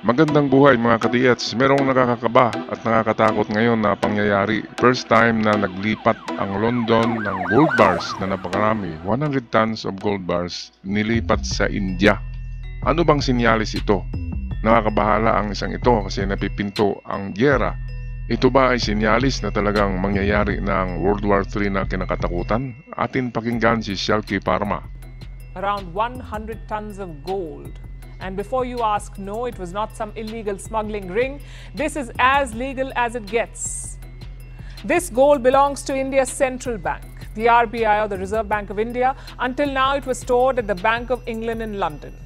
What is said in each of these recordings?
Magandang buhay mga kadiyats. Merong nakakakaba at nakakatakot ngayon na pangyayari. First time na naglipat ang London ng gold bars na napakarami. 100 tons of gold bars nilipat sa India. Ano bang sinyalis ito? Nakakabahala ang isang ito kasi napipinto ang gyera. Ito ba ay sinyalis na talagang mangyayari ng World War III na kinakatakutan? Atin pakinggan si Shalky Parma. Around 100 tons of gold. And before you ask, no, it was not some illegal smuggling ring. This is as legal as it gets. This gold belongs to India's central bank, the RBI, or the Reserve Bank of India. Until now, it was stored at the Bank of England in London.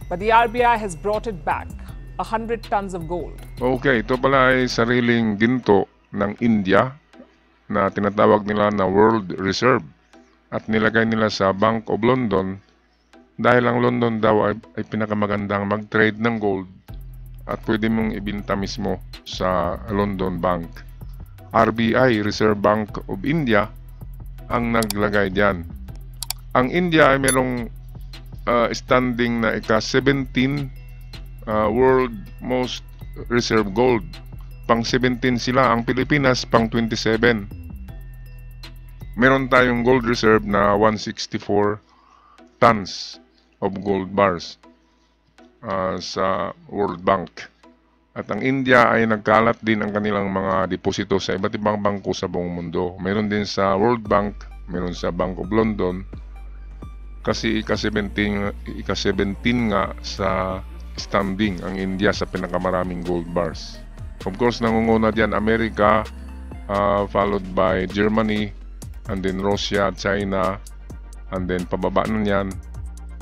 But the RBI has brought it back, 100 tons of gold. Okay, ito pala ay sariling ginto ng India na tinatawag nila na World Reserve at nilagay nila sa Bank of London dahil ang London daw ay pinakamagandang mag-trade ng gold at pwede mong ibinta mismo sa London Bank. RBI, Reserve Bank of India, ang naglagay diyan. Ang India ay merong standing na ika-17 world most reserve gold. Pang 17 sila. Ang Pilipinas pang 27. Meron tayong gold reserve na 164 tons of gold bars sa World Bank. At ang India ay nagkalat din ang kanilang mga deposito sa iba't ibang bangko sa buong mundo. Meron din sa World Bank, meron sa Bank of London. Kasi ika-17 nga sa standing ang India sa pinakamaraming gold bars. Of course, nangunguna diyan Amerika, followed by Germany, and then Russia, China, and then pababa na niyan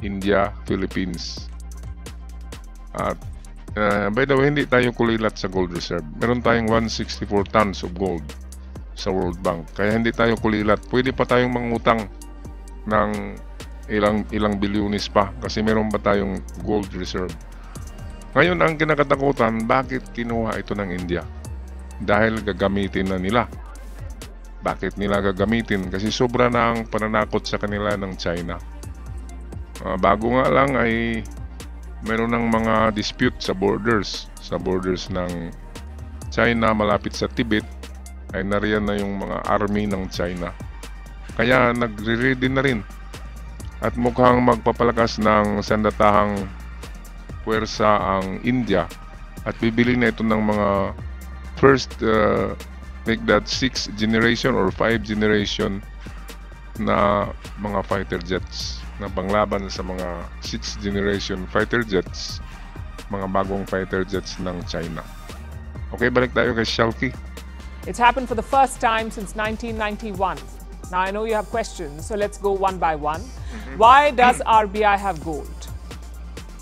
India, Philippines. At by the way, hindi tayo kulilat sa gold reserve. Meron tayong 164 tons of gold sa World Bank. Kaya hindi tayo kulilat. Pwede pa tayong mangutang ng ilang bilyones pa kasi meron pa tayong gold reserve. Ngayon, ang kinakatakutan, bakit kinuha ito ng India? Dahil gagamitin na nila. Bakit nila gagamitin? Kasi sobra na ang pananakot sa kanila ng China. Bago nga lang ay meron ng mga dispute sa borders ng China malapit sa Tibet, ay nariyan na yung mga army ng China. Kaya nagre-ready na rin at mukhang magpapalakas ng sandatahang puwersa ang India at bibili na ito ng mga first make that 6th generation or 5th generation na mga fighter jets na panglaban sa mga 6th generation fighter jets, mga bagong fighter jets ng China. Okay, balik tayo kay Shalky. It's happened for the first time since 1991. Now, I know you have questions, so let's go one by one. Why does RBI have gold?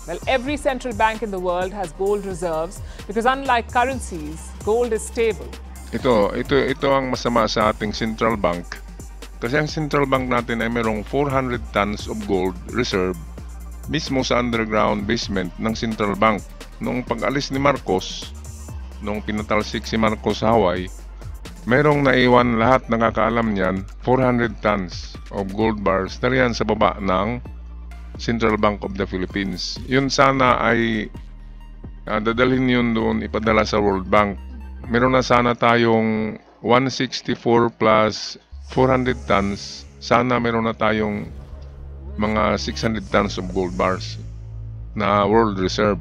Well, every central bank in the world has gold reserves because unlike currencies, gold is stable. Ito ang masama sa ating central bank. Kasi ang central bank natin ay merong 400 tons of gold reserve mismo sa underground basement ng central bank. Noong pag-alis ni Marcos, noong pinatalsik si Marcos sa Hawaii, merong naiwan lahat nakakaalam niyan 400 tons of gold bars na riyan sa baba ng Central Bank of the Philippines. Yun sana ay dadalhin yun doon, ipadala sa World Bank. Meron na sana tayong 164 plus 400 tons. Sana meron na tayong mga 600 tons of gold bars na World Reserve.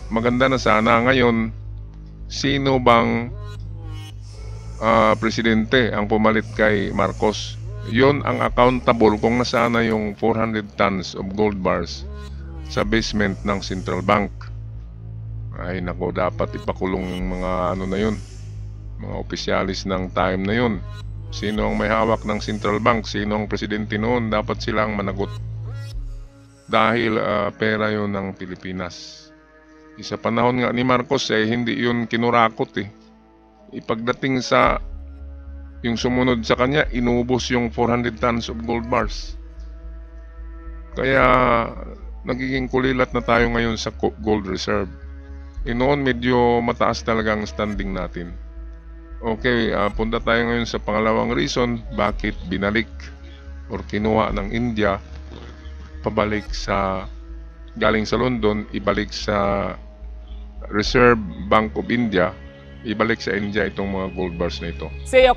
Maganda na sana. Ngayon, sino bang presidente ang pumalit kay Marcos? Yon ang accountable kung nasaan na yung 400 tons of gold bars sa basement ng Central Bank. Ay nako, dapat ipakulong yung mga ano na yun, mga opisyalis ng time na yun. Sino ang may hawak ng Central Bank? Sino ang presidente noon? Dapat silang managot. Dahil pera yun ng Pilipinas. Sa panahon nga ni Marcos hindi yun kinurakot Ipagdating sa yung sumunod sa kanya, inubos yung 400 tons of gold bars. Kaya nagiging kulilat na tayo ngayon sa gold reserve. Noon medyo mataas talaga ang standing natin. Okay, punta tayo ngayon sa pangalawang reason bakit binalik or kinuha ng India pabalik sa galing sa London, ibalik sa Reserve Bank of India, ibalik sa India itong mga gold bars na ito. Say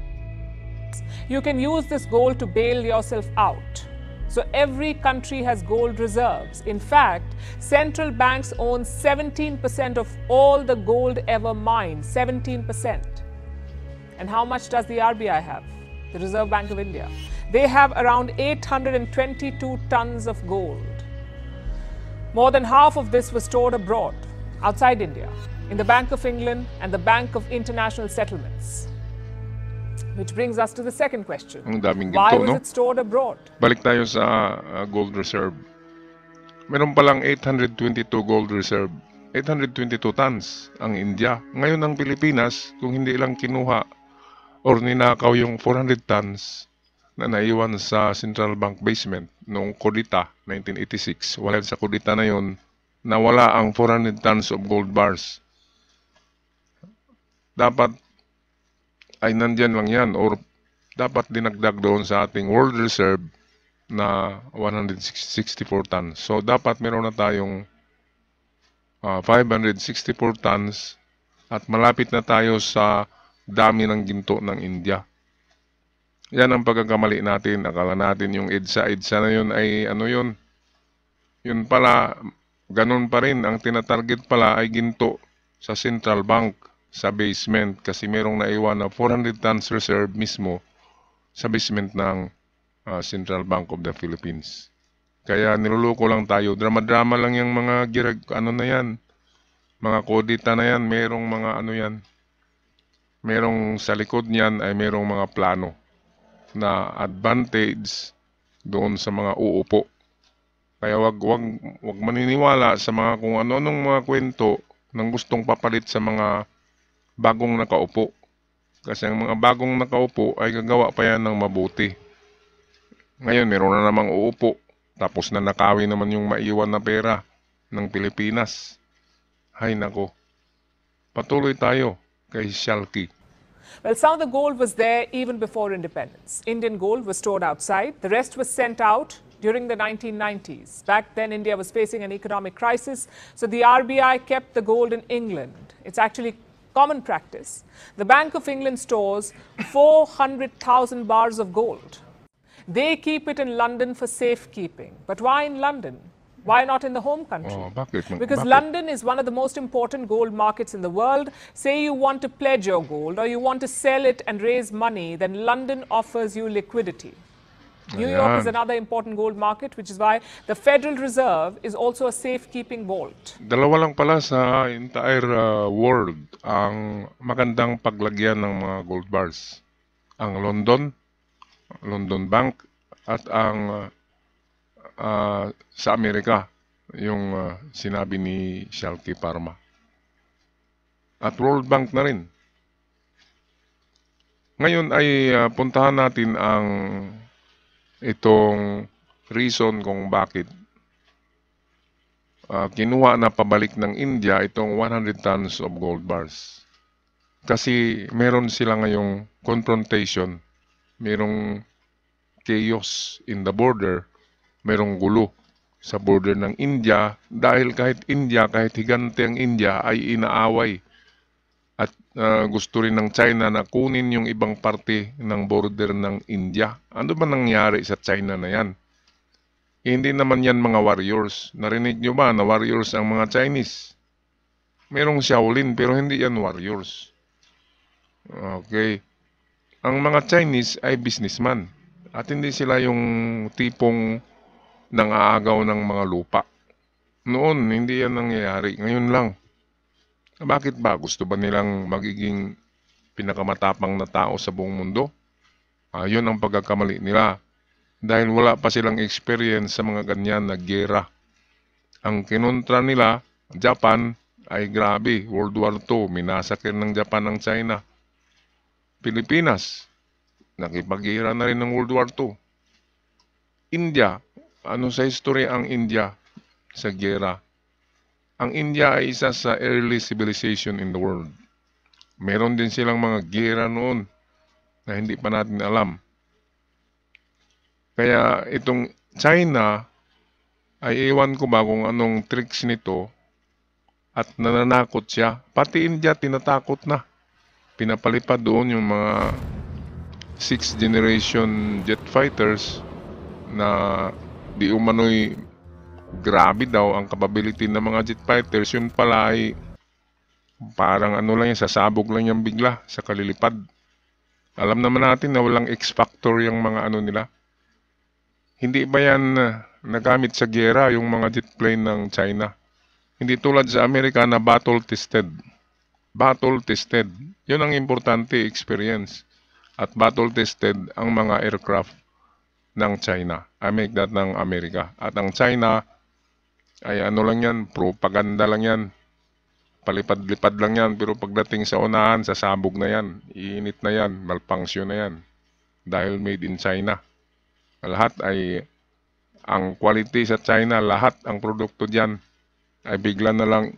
you can use this gold to bail yourself out. So every country has gold reserves. In fact, central banks own 17% of all the gold ever mined, 17%. And how much does the RBI have, the Reserve Bank of India? They have around 822 tons of gold. More than half of this was stored abroad, outside India, in the Bank of England and the Bank of International Settlements. Which brings us to the second question. Ang daming Why ginto, was no? it stored abroad? Balik tayo sa gold reserve. Meron palang 822 gold reserve. 822 tons ang India. Ngayon ang Pilipinas, kung hindi lang kinuha or ninakaw yung 400 tons na naiwan sa Central Bank basement noong Kudita 1986. Wala sa Kudita na yun, nawala ang 400 tons of gold bars. Dapat ay nandyan lang yan or dapat dinagdag doon sa ating world reserve na 164 tons. So dapat meron na tayong 564 tons at malapit na tayo sa dami ng ginto ng India. Yan ang pagkakamali natin. Akala natin yung EDSA na yun ay ano yun. Yun pala, ganun pa rin. Ang tinatarget pala ay ginto sa Central Bank sa basement kasi merong naiwan na 400 tons reserve mismo sa basement ng Central Bank of the Philippines. Kaya niluloko lang tayo. Drama-drama lang yung mga ano na yan. Mga kodita na yan. Merong mga ano yan. Merong sa likod niyan ay merong mga plano na advantage doon sa mga uupo. Kaya wag maniniwala sa mga kung ano-anong mga kwento ng gustong papalit sa mga bagong nakaupo. Kasi ang mga bagong nakaupo ay gagawa pa yan ng mabuti. Ngayon, meron na namang uupo. Tapos na nakawin naman yung maiwan na pera ng Pilipinas. Hay nako. Patuloy tayo kay Shalky. Well, some of the gold was there even before independence. Indian gold was stored outside. The rest was sent out during the 1990s. Back then, India was facing an economic crisis. So the RBI kept the gold in England. It's actually common practice. The Bank of England stores 400,000 bars of gold. They keep it in London for safekeeping. But why in London? Why not in the home country? Because London is one of the most important gold markets in the world. Say you want to pledge your gold or you want to sell it and raise money, then London offers you liquidity. New York is another important gold market, which is why the Federal Reserve is also a safekeeping vault. Dalawa lang pala sa entire world ang magandang paglagyan ng mga gold bars. Ang London Bank at ang sa Amerika, yung sinabi ni Shalky Parma. At World Bank na rin. Ngayon ay puntahan natin ang itong reason kung bakit kinuha na pabalik ng India itong 100 tons of gold bars. Kasi meron sila ngayong confrontation, merong chaos in the border, merong gulo sa border ng India dahil kahit higante ang India ay inaaway at gusto rin ng China na kunin yung ibang parte ng border ng India. Ano ba nangyari sa China na yan? Hindi naman yan mga warriors. Narinig nyo ba na warriors ang mga Chinese? Merong Shaolin pero hindi yan warriors. Okay. Ang mga Chinese ay businessman. At hindi sila yung tipong nang-aagaw ng mga lupa. Noon, hindi yan nangyayari. Ngayon lang. Bakit ba? Gusto ba nilang magiging pinakamatapang na tao sa buong mundo? Yun ang pagkakamali nila. Dahil wala pa silang experience sa mga ganyan na gera. Ang kinontra nila, Japan, ay grabe. World War II, minasakir ng Japan ang China. Pilipinas, nakipag-gira na rin ng World War II. India, ano sa history ang India sa gera? Ang India ay isa sa early civilization in the world. Meron din silang mga gera noon na hindi pa natin alam. Kaya itong China ay iwan ko ba kung anong tricks nito at nananakot siya. Pati India tinatakot na. Pinapalipad doon yung mga 6th generation jet fighters na di umano'y grabe daw ang capability ng mga jet fighters. Yun pala ay parang ano lang yan, sasabog lang yan bigla sa kalilipad. Alam naman natin na walang X-factor yung mga ano nila. Hindi ba yan nagamit sa giyera yung mga jet plane ng China? Hindi tulad sa Amerika na battle tested. Battle tested. Yun ang importante, experience. At battle tested ang mga aircraft ng China. I make that ng Amerika. At ang China ay ano lang yan, propaganda lang yan. Palipad-lipad lang yan. Pero pagdating sa unahan, sasabog na yan. Iinit na yan. Malfunction na yan. Dahil made in China. Lahat ay, ang quality sa China, lahat ang produkto dyan ay bigla na lang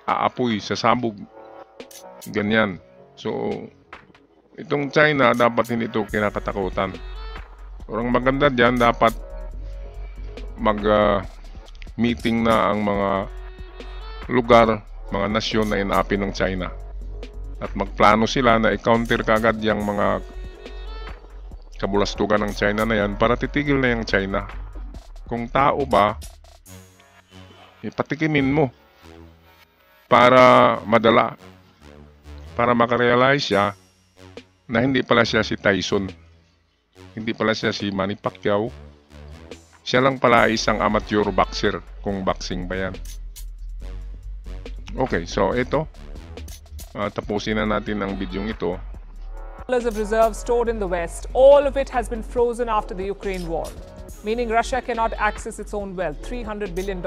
aapoy, sasabog. Ganyan. So, itong China, dapat hindi ito kinakatakutan. Orang maganda dyan, dapat mag-meeting na ang mga lugar, mga nasyon na inaapi ng China. At magplano sila na i-counter kagad yung mga kabulastugan ng China na yan para titigil na yung China. Kung tao ba, ipatikimin mo para madala, para makarealize siya na hindi pala siya si Tyson, hindi pala siya si Manny Pacquiao, siya lang pala isang amateur boxer kung boxing ba yan. Okay, so ito, tapusin na natin ang bidyong ito. Of reserves stored in the West, all of it has been frozen after the Ukraine war, meaning Russia cannot access its own wealth, $300 billion.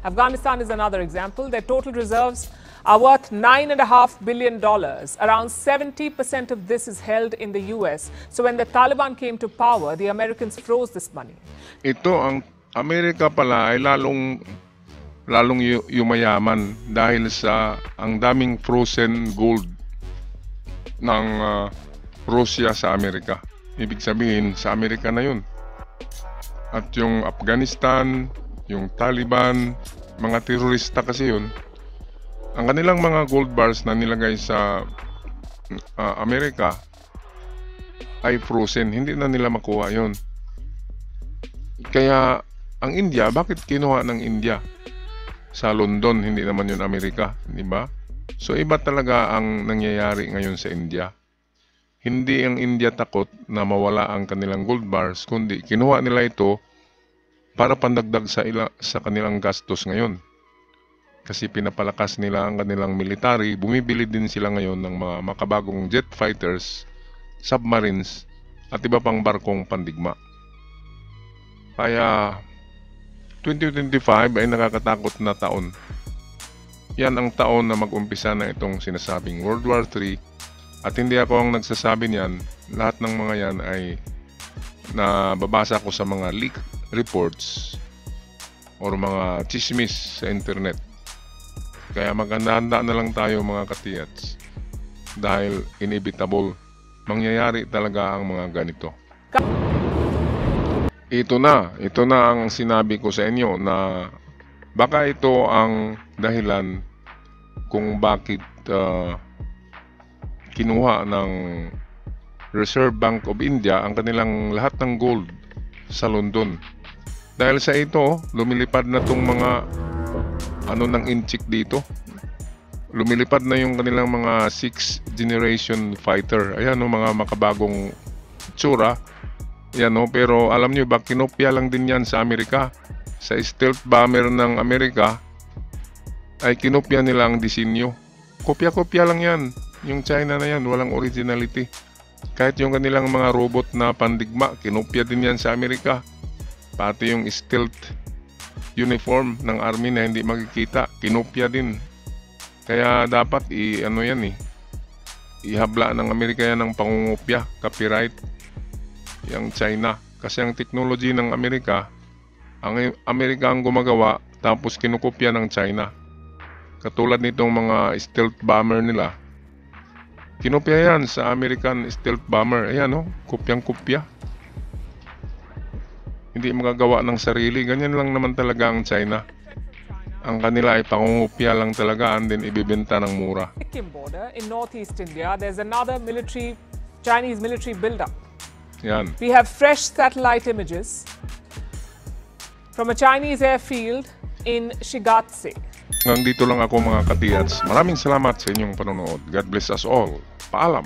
Afghanistan is another example. Their total reserves are worth $9.5 billion. Around 70% of this is held in the US. So when the Taliban came to power, the Americans froze this money. Ito, ang Amerika pala ay lalong yumayaman dahil sa ang daming frozen gold ng Russia sa Amerika. Ibig sabihin, sa Amerika na yun. At yung Afghanistan, yung Taliban, mga terorista kasi yun, ang kanilang mga gold bars na nilagay sa Amerika ay frozen. Hindi na nila makuha yun. Kaya, ang India, bakit kinuha ng India? Sa London, hindi naman yun Amerika, di ba? So, iba talaga ang nangyayari ngayon sa India. Hindi ang India takot na mawala ang kanilang gold bars, kundi kinuha nila ito para pandagdag sa kanilang gastos ngayon. Kasi pinapalakas nila ang kanilang military, bumibili din sila ngayon ng mga makabagong jet fighters, submarines, at iba pang barkong pandigma. Kaya 2025 ay nakakatakot na taon. Yan ang taon na mag-umpisa na itong sinasabing World War III. At hindi ako ang nagsasabi niyan. Lahat ng mga yan ay nababasa ko sa mga leak reports or mga chismis sa internet. Kaya maganda-handa na lang tayo mga katiyats. Dahil inevitable, mangyayari talaga ang mga ganito. Ito na ang sinabi ko sa inyo na baka ito ang dahilan kung bakit kinuha ng Reserve Bank of India ang kanilang lahat ng gold sa London. Dahil sa ito, lumilipad na tong mga ng inchik dito. Lumilipad na yung kanilang mga 6th generation fighter. Ayan mga makabagong tsura. Yan pero alam nyo ba, kinopya lang din yan sa Amerika. Sa stealth bomber ng Amerika ay kinopya nila ang disenyo. Kopya-kopya lang yan. Yung China na yan, walang originality. Kahit yung kanilang mga robot na pandigma, kinopya din yan sa Amerika. Pati yung stealth uniform ng army na hindi makikita, kinopya din. Kaya dapat ihabla ng Amerika yan ng pangungopya, copyright. Yung China. Kasi ang technology ng Amerika, ang Amerika ang gumagawa, tapos kinukopya ng China. Katulad nitong mga stealth bomber nila. Kinopya yan sa American stealth bomber. Ayan kopyang-kopya. Hindi magagawa ng sarili. Ganyan lang naman talaga ang China. Ang kanila ay pangungupya lang talaga and then ibibenta ng mura. Sikkim border in northeast India, there's another Chinese military buildup. Yan. We have fresh satellite images from a Chinese airfield in Shigatse. Nandito lang ako mga katiyats. Maraming salamat sa inyong panonood. God bless us all. Paalam.